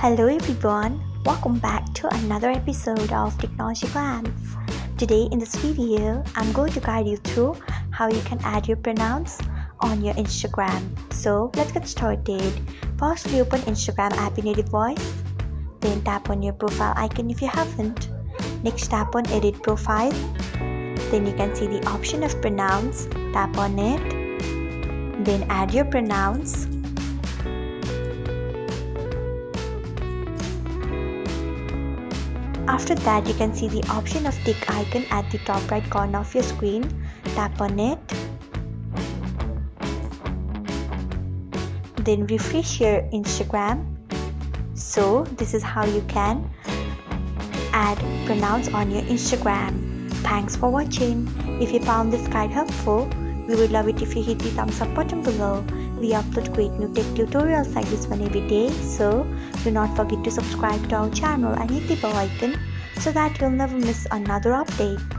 Hello everyone, welcome back to another episode of Technologyglance. Today in this video, I'm going to guide you through how you can add your pronouns on your Instagram. So let's get started. Firstly, open Instagram app in native voice. Then tap on your profile icon if you haven't. Next, tap on edit profile. Then you can see the option of pronouns. Tap on it. Then add your pronouns. After that, you can see the option of tick icon at the top right corner of your screen. Tap on it. Then refresh your Instagram. So this is how you can add pronouns on your Instagram. Thanks for watching. If you found this guide helpful, we would love it if you hit the thumbs up button below. We upload great new tech tutorials like this one every day, so do not forget to subscribe to our channel and hit the bell icon so that you'll never miss another update.